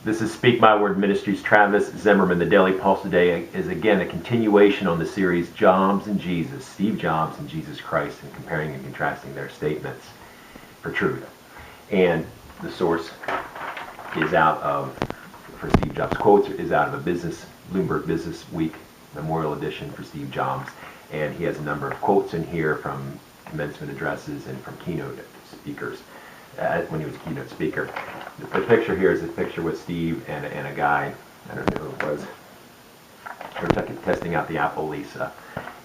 This is Speak My Word Ministries. Travis Zimmerman. The Daily Pulse today is again a continuation on the series Jobs and Jesus, Steve Jobs and Jesus Christ, and comparing and contrasting their statements for truth. And the source is out of, for Steve Jobs quotes, is out of a Bloomberg Business Week Memorial Edition for Steve Jobs. And he has a number of quotes in here from commencement addresses and from keynote speakers when he was a keynote speaker. The picture here is a picture with Steve and a guy, I don't know who it was. They were testing out the Apple Lisa.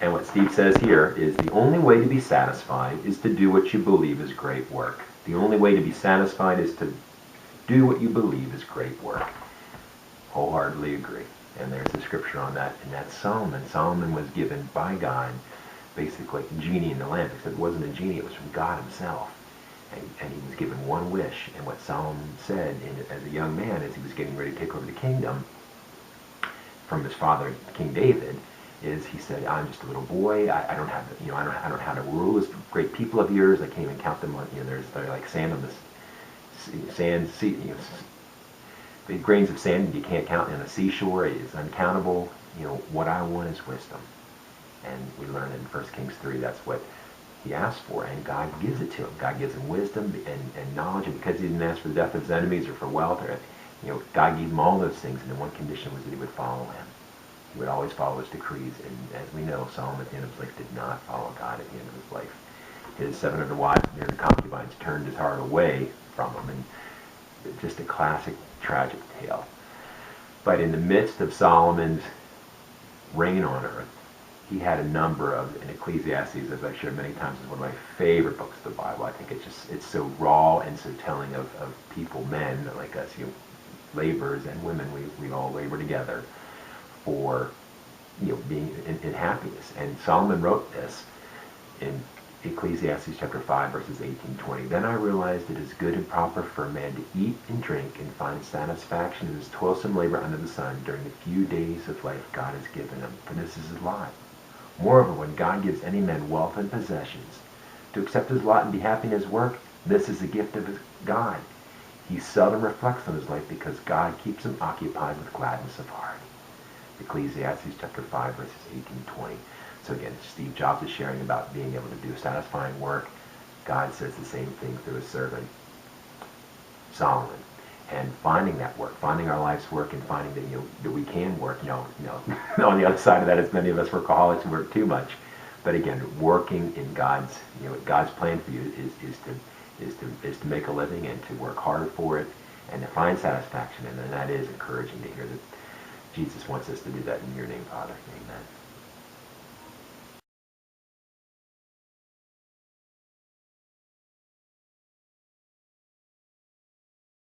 And what Steve says here is, the only way to be satisfied is to do what you believe is great work. The only way to be satisfied is to do what you believe is great work. Wholeheartedly agree. And there's a scripture on that, and that's Solomon. Solomon was given by God basically a genie in the lamp, except it wasn't a genie, it was from God himself. And he was given one wish, and what Solomon said as a young man, as he was getting ready to take over the kingdom from his father, King David, is he said, "I'm just a little boy. I don't have, I don't know how to rule this great people of yours. I can't even count them on, they're like sand on the sand, big grains of sand you can't count on the seashore. It's uncountable. What I want is wisdom." And we learn in 1 Kings 3 that's what he asked for, and God gives it to him. God gives him wisdom and knowledge, and because he didn't ask for the death of his enemies or for wealth, or God gave him all those things, and the one condition was that he would follow him. He would always follow his decrees, and as we know, Solomon at the end of his life did not follow God at the end of his life. His 700 wives and concubines turned his heart away from him, and just a classic tragic tale. But in the midst of Solomon's reign on earth, he had a number of, in Ecclesiastes, as I've shared many times, is one of my favorite books of the Bible. I think it's so raw and so telling of people, men like us, laborers and women, we all labor together for being in happiness. And Solomon wrote this in Ecclesiastes chapter 5, verses 18-20. "Then I realized it is good and proper for a man to eat and drink and find satisfaction in his toilsome labor under the sun during the few days of life God has given him, for this is his lot. Moreover, when God gives any man wealth and possessions, to accept his lot and be happy in his work, this is a gift of his God. He seldom reflects on his life because God keeps him occupied with gladness of heart." Ecclesiastes chapter 5, verses 18-20. So again, Steve Jobs is sharing about being able to do satisfying work. God says the same thing through his servant Solomon. And finding that work, finding our life's work, and finding that we can work. On the other side of that, as many of us workaholics who work too much. But again, working in God's plan for you is to make a living and to work hard for it and to find satisfaction. And then that is encouraging to hear that Jesus wants us to do that in your name, Father. Amen.